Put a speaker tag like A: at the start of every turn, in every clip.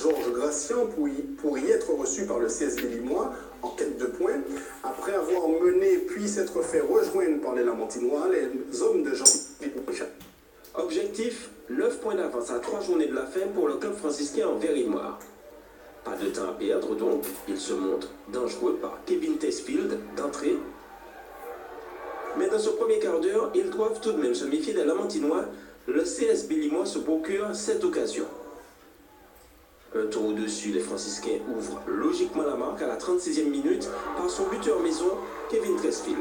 A: Georges Gracian pour y être reçu par le CSB Limois en quête de points. Après avoir mené puis s'être fait rejoindre par les Lamantinois, les hommes de Jean.
B: Objectif, 9 points d'avance à 3 journées de la fin pour le club franciscain en vert et noir. Pas de temps à perdre donc, il se montre dangereux par Kevin Tesfield d'entrée. Mais dans ce premier quart d'heure, ils doivent tout de même se méfier des Lamantinois. Le CSB Limois se procure cette occasion. Un tour au-dessus, les franciscains ouvrent logiquement la marque à la 36e minute par son buteur maison, Kevin Tesfield.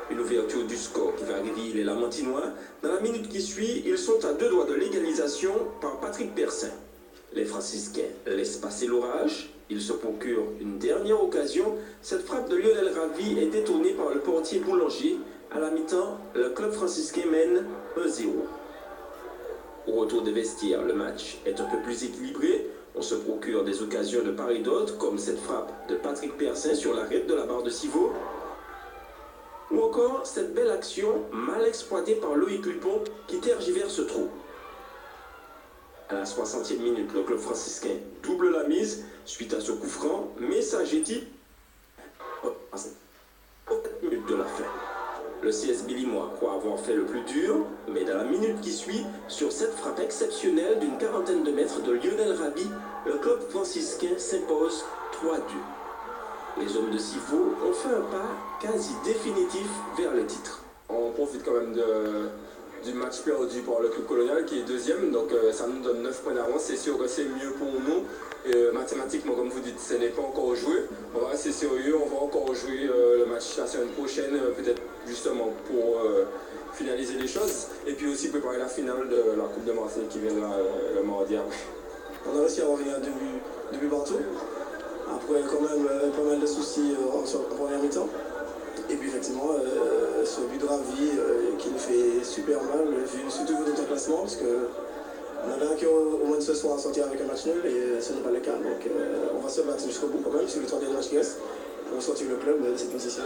B: Une ouverture du score qui va réveiller les Lamantinois. Dans la minute qui suit, ils sont à 2 doigts de l'égalisation par Patrick Persin. Les franciscains laissent passer l'orage. Ils se procurent une dernière occasion. Cette frappe de Lionel Ravi est détournée par le portier Boulanger. À la mi-temps, le club franciscain mène 1-0. Au retour des vestiaires, le match est un peu plus équilibré. On se procure des occasions de part et d'autre, comme cette frappe de Patrick Persin sur l'arrêt de la barre de Civaux. Ou encore cette belle action mal exploitée par Loïc Lupon qui tergiverse trop. À la 60e minute, le club franciscain double la mise suite à ce coup franc, mais Sagetti aux minutes de la fin. Le CSB Limois croit avoir fait le plus dur, mais dans la minute qui suit, sur cette frappe exceptionnelle d'une quarantaine de mètres de Lionel Rabi, le club franciscain s'impose 3-2. Les hommes de Civaux ont fait un pas quasi définitif vers le titre.
C: On profite quand même du match perdu par le club colonial qui est deuxième, donc ça nous donne 9 points d'avance. C'est sûr que c'est mieux pour nous. Mathématiquement, comme vous dites, ce n'est pas encore joué. On va rester sérieux, on va encore jouer le match la semaine prochaine, peut-être justement pour finaliser les choses. Et puis aussi préparer la finale de la Coupe de Marseille qui viendra le mardi après.
D: On a réussi à avoir un début partout. Après, quand même, pas mal de soucis sur la première mi-temps. Et puis, effectivement, ce but de Ravi qui nous fait super mal, surtout vu notre classement, parce qu'on avait un cœur au moins de ce soir à sortir avec un match nul, et ce n'est pas le cas. Donc, on va se battre jusqu'au bout, quand même, sur les 3 derniers matchs qui restent, pour sortir le club de cette position.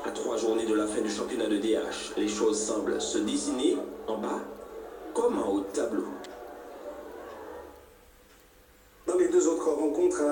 B: À 3 journées de la fin du championnat de DH, les choses semblent se dessiner en bas comme en haut de tableau.
A: Dans les 2 autres rencontres, à la